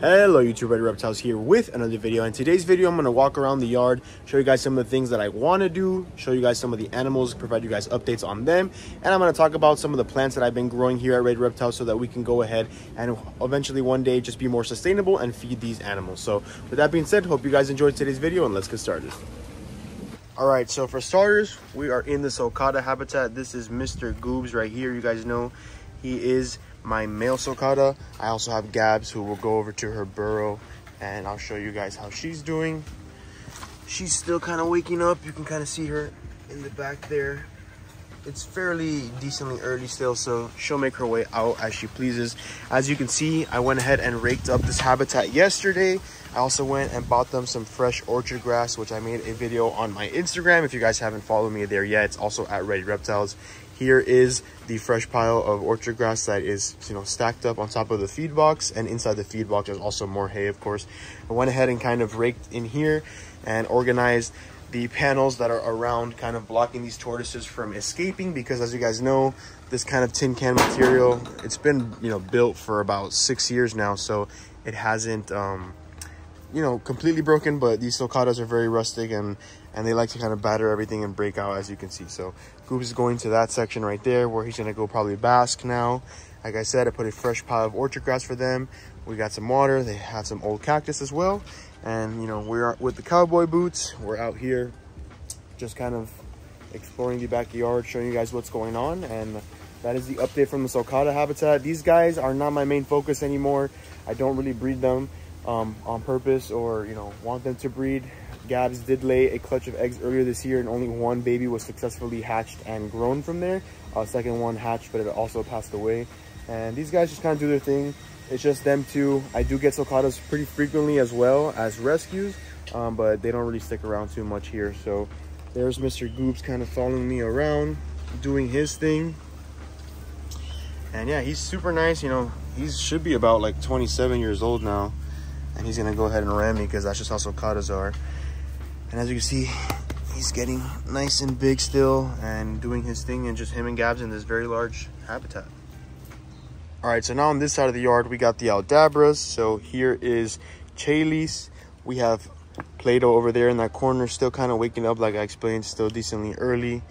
Hello YouTube, Reptiles here with another video. In today's video, I'm going to walk around the yard, show you guys some of the things that I want to do, show you guys some of the animals, provide you guys updates on them, and I'm going to talk about some of the plants that I've been growing here at Reptiles so that we can go ahead and eventually one day just be more sustainable and feed these animals. So with that being said, hope you guys enjoyed today's video and let's get started. All right, so for starters, we are in the Salata Habitat. This is Mr. Goobs right here. You guys know he is my male sulcata. I also have Gabs, who will go over to her burrow and I'll show you guys how she's doing. She's still kind of waking up. You can kind of see her in the back there. It's fairly decently early still, so she'll make her way out as she pleases. As you can see, I went ahead and raked up this habitat yesterday. I also went and bought them some fresh orchard grass, which I made a video on my Instagram. If you guys haven't followed me there yet, it's also at Reptiles. Here is the fresh pile of orchard grass that is, stacked up on top of the feed box, and inside the feed box there's also more hay, of course. I went ahead and kind of raked in here and organized the panels that are around, kind of blocking these tortoises from escaping, because as you guys know, this kind of tin can material, it's been, built for about 6 years now, so it hasn't, completely broken, but these sulcatas are very rustic and they like to kind of batter everything and break out, as you can see. So Goobs is going to that section right there where he's going to go probably bask now. Like I said, I put a fresh pile of orchard grass for them. We got some water. They have some old cactus as well. And, we're with the cowboy boots. We're out here just kind of exploring the backyard, showing you guys what's going on. And that is the update from the Salata Habitat. These guys are not my main focus anymore. I don't really breed them on purpose or, want them to breed. Gabs did lay a clutch of eggs earlier this year, and only one baby was successfully hatched and grown from there. Second one hatched, but it also passed away. And these guys just kind of do their thing. It's just them two. I do get sulcatas pretty frequently as well as rescues, but they don't really stick around too much here. So there's Mr. Goobs kind of following me around, doing his thing. And yeah, he's super nice. He should be about like 27 years old now. And he's gonna go ahead and ram me because that's just how sulcatas are. And as you can see, he's getting nice and big still and doing his thing, and just him and Gabs in this very large habitat. All right, so now on this side of the yard, we got the Aldabras. So here is Chalice. We have Play-Doh over there in that corner, still kind of waking up, like I explained, still decently early.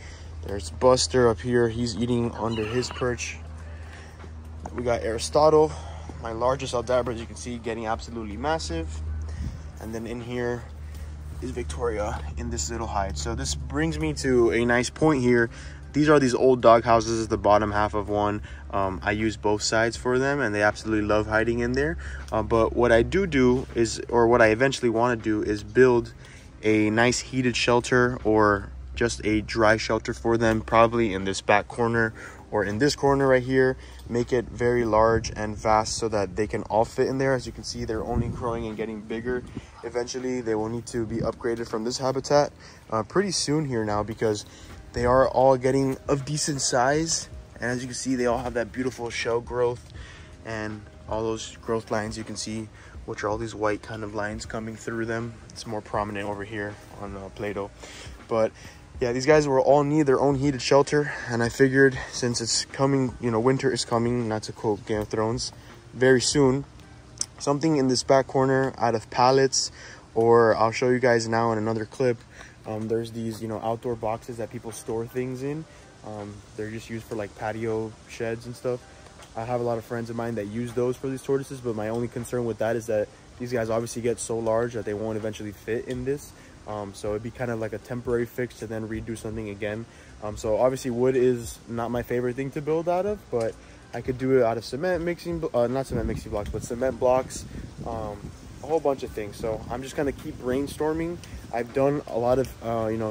There's Buster up here. He's eating under his perch. We got Aristotle, my largest Aldabra, as you can see, getting absolutely massive. And then in here is Victoria in this little hide. So this brings me to a nice point here. These are these old dog houses, the bottom half of one. I use both sides for them and they absolutely love hiding in there. But what I do is, or what I eventually want to do, is build a nice heated shelter or just a dry shelter for them, probably in this back corner or in this corner right here. Make it very large and vast so that they can all fit in there. As you can see, they're only growing and getting bigger. Eventually they will need to be upgraded from this habitat pretty soon here now, because they are all getting of decent size. And as you can see, they all have that beautiful shell growth and all those growth lines you can see, which are all these white kind of lines coming through them. It's more prominent over here on Play-Doh. But yeah, these guys will all need their own heated shelter, and I figured since it's coming, winter is coming, not to quote Game of Thrones, very soon, something in this back corner out of pallets, or I'll show you guys now in another clip. There's these, outdoor boxes that people store things in. They're just used for like patio sheds and stuff. I have a lot of friends of mine that use those for these tortoises, but my only concern with that is that these guys obviously get so large that they won't eventually fit in this. So it'd be kind of like a temporary fix to then redo something again. So obviously wood is not my favorite thing to build out of, but I could do it out of cement mixing, not cement mixing blocks, but cement blocks, a whole bunch of things. So I'm just gonna keep brainstorming. I've done a lot of,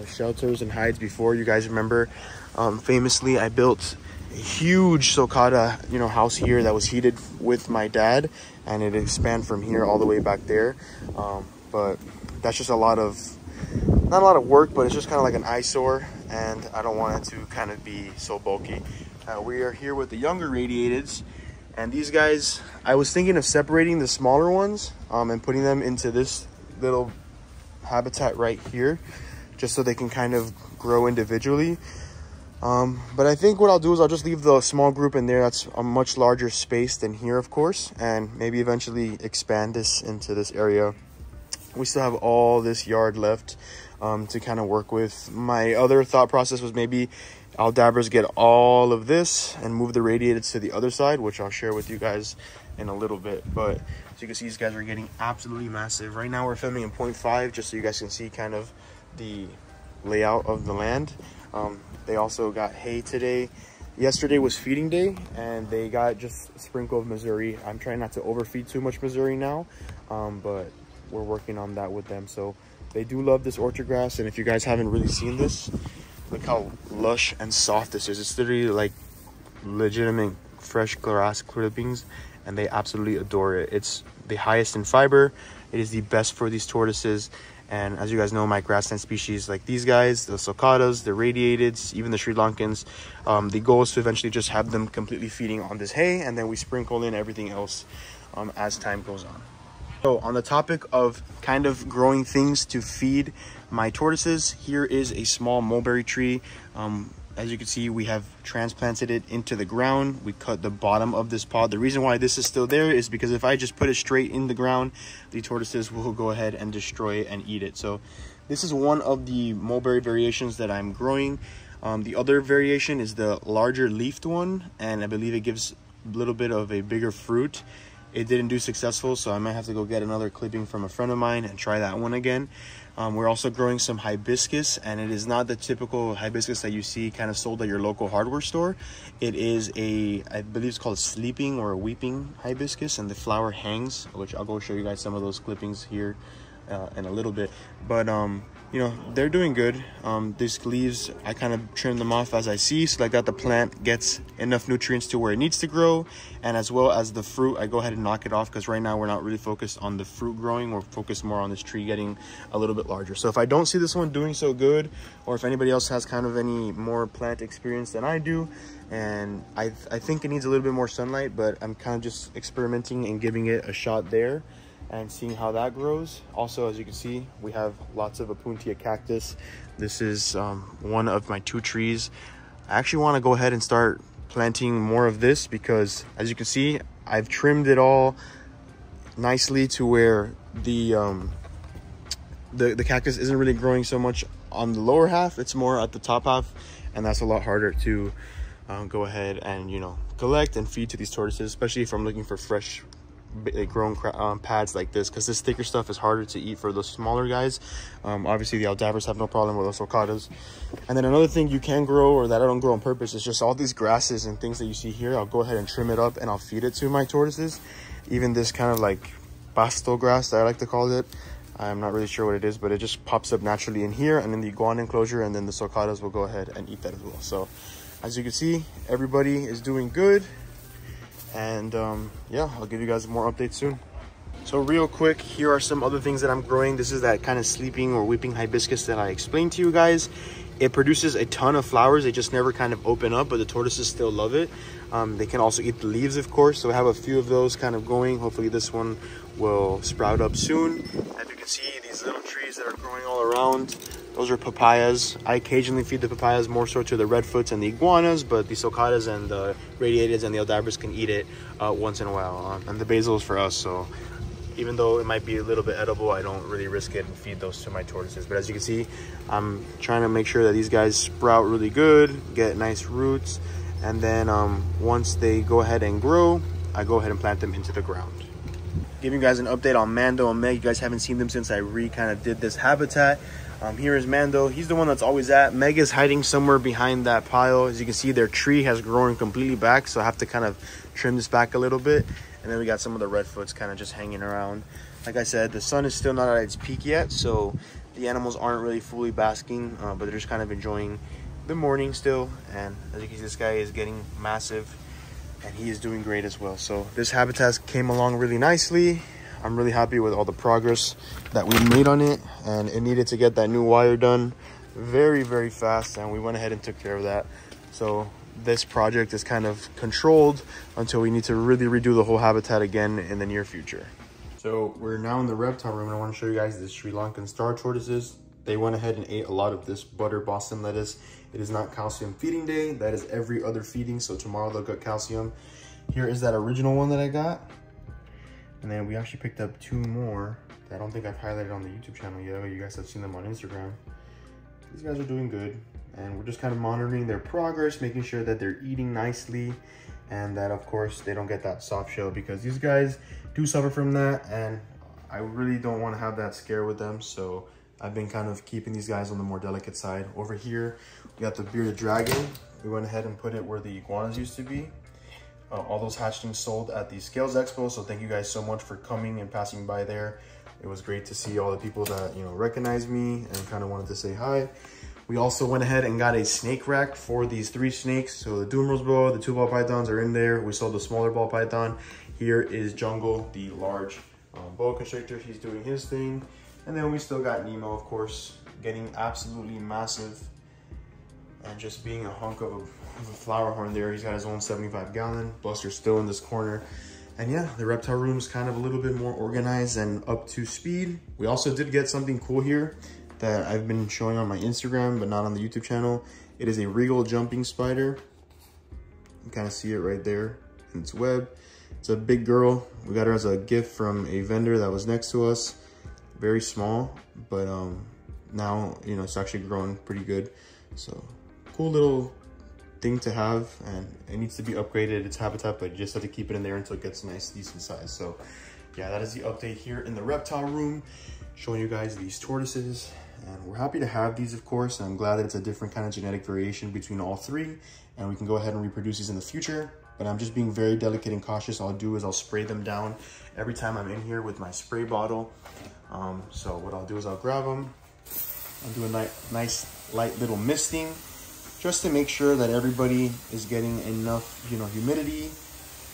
shelters and hides before. You guys remember, famously, I built a huge sulcata, house here that was heated with my dad, and it expanded from here all the way back there. But that's just not a lot of work, but it's just kind of like an eyesore, and I don't want it to kind of be so bulky. We are here with the younger radiateds, and these guys, I was thinking of separating the smaller ones and putting them into this little habitat right here, just so they can kind of grow individually. But I think what I'll do is I'll just leave the small group in there. That's a much larger space than here, of course, and maybe eventually expand this into this area. We still have all this yard left to kind of work with. My other thought process was maybe Aldabras get all of this and move the radiateds to the other side, which I'll share with you guys in a little bit. But as you can see, these guys are getting absolutely massive. Right now we're filming in 0.5 just so you guys can see kind of the layout of the land. They also got hay today. Yesterday was feeding day and they got just a sprinkle of Missouri. I'm trying not to overfeed too much Missouri now, but we're working on that with them. So they do love this orchard grass, and if you guys haven't really seen this, look how lush and soft this is. It's literally like legitimate fresh grass clippings, and they absolutely adore it. It's the highest in fiber. It is the best for these tortoises. And as you guys know, my grassland species like these guys, the sulcatas, the radiateds, even the Sri Lankans, the goal is to eventually just have them completely feeding on this hay, and then we sprinkle in everything else as time goes on. So on the topic of kind of growing things to feed my tortoises, here is a small mulberry tree. As you can see, we have transplanted it into the ground. We cut the bottom of this pod. The reason why this is still there is because if I just put it straight in the ground, the tortoises will go ahead and destroy it and eat it. So this is one of the mulberry variations that I'm growing. The other variation is the larger leafed one, and I believe it gives a little bit of a bigger fruit. It didn't do successful, so I might have to go get another clipping from a friend of mine and try that one again. We're also growing some hibiscus, and it is not the typical hibiscus that you see kind of sold at your local hardware store. It is I believe it's called a sleeping or a weeping hibiscus, and the flower hangs, which I'll go show you guys some of those clippings here in a little bit. But you know, they're doing good. These leaves, I kind of trim them off as I see, so like that the plant gets enough nutrients to where it needs to grow. And as well as the fruit, I go ahead and knock it off, because right now we're not really focused on the fruit growing. We're focused more on this tree getting a little bit larger. So if I don't see this one doing so good, or if anybody else has kind of any more plant experience than I do, and I think it needs a little bit more sunlight, but I'm kind of just experimenting and giving it a shot there and seeing how that grows. Also, as you can see, we have lots of Opuntia cactus. This is one of my 2 trees. I actually want to go ahead and start planting more of this, because as you can see, I've trimmed it all nicely to where the cactus isn't really growing so much on the lower half. It's more at the top half, and that's a lot harder to go ahead and, you know, collect and feed to these tortoises, especially if I'm looking for fresh grown pads like this, because this thicker stuff is harder to eat for the smaller guys. Obviously the Aldabras have no problem with the sulcatas. And then another thing you can grow, or that I don't grow on purpose, is just all these grasses and things that you see here. I'll go ahead and trim it up and I'll feed it to my tortoises. Even this kind of like pasto grass that I like to call it, I'm not really sure what it is, but it just pops up naturally in here and in the iguana enclosure, and then the sulcatas will go ahead and eat that as well. So as you can see, everybody is doing good. And yeah, I'll give you guys more updates soon. So real quick, here are some other things that I'm growing. This is that kind of sleeping or weeping hibiscus that I explained to you guys. It produces a ton of flowers. They just never kind of open up, but the tortoises still love it. They can also eat the leaves, of course. So I have a few of those kind of going. Hopefully this one will sprout up soon. As you can see, these little trees that are growing all around, those are papayas. I occasionally feed the papayas more so to the redfoots and the iguanas, but the sulcatas and the radiateds and the Aldabras can eat it once in a while. And the basil is for us, so even though it might be a little bit edible, I don't really risk it and feed those to my tortoises. But as you can see, I'm trying to make sure that these guys sprout really good, get nice roots, and then once they go ahead and grow, I go ahead and plant them into the ground. Giving you guys an update on Mando and Meg. You guys haven't seen them since I kind of did this habitat. Here is Mando. He's the one that's always at. Meg is hiding somewhere behind that pile. As you can see, their tree has grown completely back, so I have to kind of trim this back a little bit. And then we got some of the redfoots kind of just hanging around. Like I said, the sun is still not at its peak yet, so the animals aren't really fully basking, but they're just kind of enjoying the morning still. And as you can see, this guy is getting massive, and he is doing great as well. So this habitat came along really nicely. I'm really happy with all the progress that we made on it, and it needed to get that new wire done very, very fast, and we went ahead and took care of that. So this project is kind of controlled until we need to really redo the whole habitat again in the near future. So we're now in the reptile room, and I want to show you guys the Sri Lankan star tortoises. They went ahead and ate a lot of this butter Boston lettuce It is not calcium feeding day. That is every other feeding. So tomorrow they'll get calcium. Here is that original one that I got. And then we actually picked up 2 more that I don't think I've highlighted on the YouTube channel yet. You guys have seen them on Instagram. These guys are doing good. And we're just kind of monitoring their progress, making sure that they're eating nicely and that, of course, they don't get that soft shell, because these guys do suffer from that. And I really don't want to have that scare with them. So I've been kind of keeping these guys on the more delicate side. Over here, we got the bearded dragon. We went ahead and put it where the iguanas used to be. All those hatchlings sold at the Scales Expo. So thank you guys so much for coming and passing by there. It was great to see all the people that, you know, recognized me and kind of wanted to say hi. We also went ahead and got a snake rack for these 3 snakes. So the Dumer's boa, the 2 ball pythons are in there. We sold the smaller ball python. Here is Jungle, the large boa constrictor. He's doing his thing. And then we still got Nemo, of course, getting absolutely massive and just being a hunk of a flower horn there. He's got his own 75-gallon. Buster's still in this corner. And yeah, the reptile room is kind of a little bit more organized and up to speed. We also did get something cool here that I've been showing on my Instagram, but not on the YouTube channel. It is a regal jumping spider. You kind of see it right there in its web. It's a big girl. We got her as a gift from a vendor that was next to us. Very small, but now, you know, it's actually growing pretty good. So cool little thing to have, and it needs to be upgraded, its habitat, but you just have to keep it in there until it gets a nice, decent size. So yeah, that is the update here in the reptile room, showing you guys these tortoises. And we're happy to have these, of course. And I'm glad that it's a different kind of genetic variation between all 3, and we can go ahead and reproduce these in the future. But I'm just being very delicate and cautious. All I'll do is I'll spray them down every time I'm in here with my spray bottle. So what I'll do is I'll grab them. I'll do a nice light little misting, just to make sure that everybody is getting enough, you know, humidity.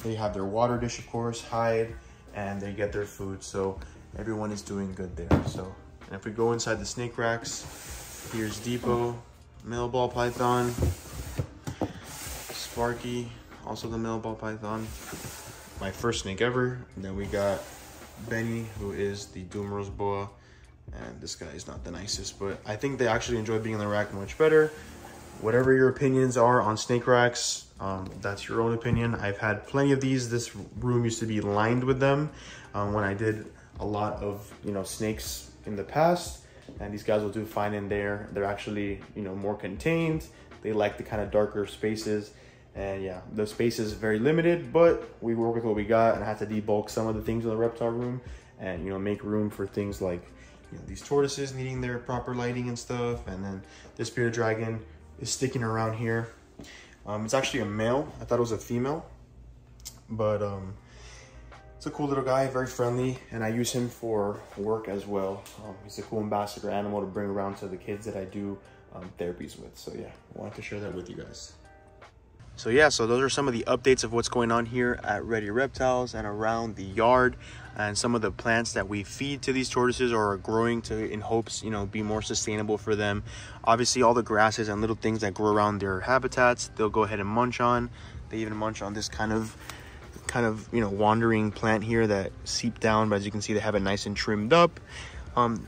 They have their water dish, of course, hide, and they get their food. So everyone is doing good there. So, and if we go inside the snake racks, here's Depot, male ball python, Sparky, also the male ball python, my first snake ever. And then we got Benny, who is the Dumer's boa, and this guy is not the nicest, but I think they actually enjoy being in the rack much better. Whatever your opinions are on snake racks, that's your own opinion. I've had plenty of these. This room used to be lined with them when I did a lot of, you know, snakes in the past, and these guys will do fine in there. They're actually, you know, more contained. They like the kind of darker spaces. And yeah, the space is very limited, but we work with what we got, and I had to debulk some of the things in the reptile room and, you know, make room for things like, you know, these tortoises needing their proper lighting and stuff. And then this bearded dragon is sticking around here. It's actually a male. I thought it was a female, but it's a cool little guy, very friendly, and I use him for work as well. He's a cool ambassador animal to bring around to the kids that I do therapies with. So yeah, I wanted to share that with you guys. So yeah, so those are some of the updates of what's going on here at Ready Reptiles and around the yard, and some of the plants that we feed to these tortoises or are growing to, in hopes, you know, be more sustainable for them. Obviously, all the grasses and little things that grow around their habitats, they'll go ahead and munch on. They even munch on this kind of, you know, wandering plant here that seep down, but as you can see, they have it nice and trimmed up.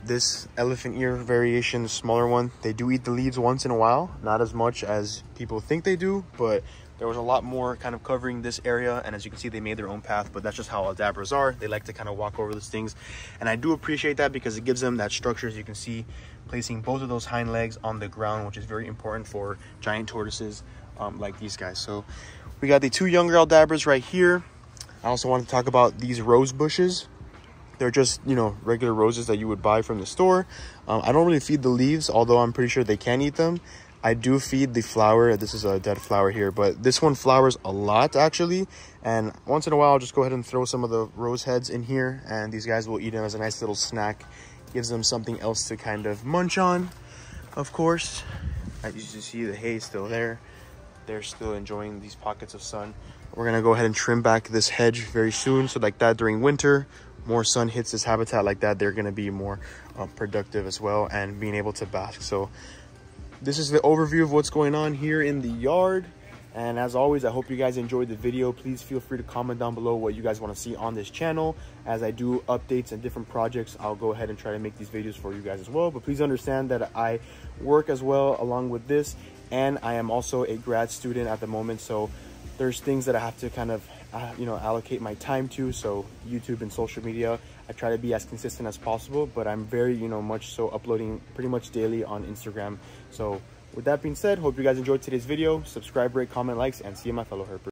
This elephant ear variation, the smaller one, they do eat the leaves once in a while, not as much as people think they do, but there was a lot more kind of covering this area, and as you can see, they made their own path. But that's just how Alabras are. They like to kind of walk over those things, and I do appreciate that because it gives them that structure. As you can see, placing both of those hind legs on the ground, which is very important for giant tortoises like these guys. So we got the 2 younger Alabras right here. I also want to talk about these rose bushes. They're just, you know, regular roses that you would buy from the store. I don't really feed the leaves, although I'm pretty sure they can eat them. I do feed the flower. This is a dead flower here, but this one flowers a lot actually. And once in a while, I'll just go ahead and throw some of the rose heads in here, and these guys will eat them as a nice little snack. Gives them something else to kind of munch on, of course. As you can see, the hay is still there. They're still enjoying these pockets of sun. We're gonna go ahead and trim back this hedge very soon, so like that during winter, more sun hits this habitat like that, they're going to be more productive as well and being able to bask. So this is the overview of what's going on here in the yard, and as always, I hope you guys enjoyed the video. Please feel free to comment down below what you guys want to see on this channel. As I do updates and different projects, I'll go ahead and try to make these videos for you guys as well, but please understand that I work as well along with this, and I am also a grad student at the moment, so there's things that I have to kind of allocate my time to. So YouTube and social media, I try to be as consistent as possible, but I'm very much so uploading pretty much daily on Instagram. So with that being said, hope you guys enjoyed today's video. Subscribe, rate, comment, likes, and see you, my fellow herpers.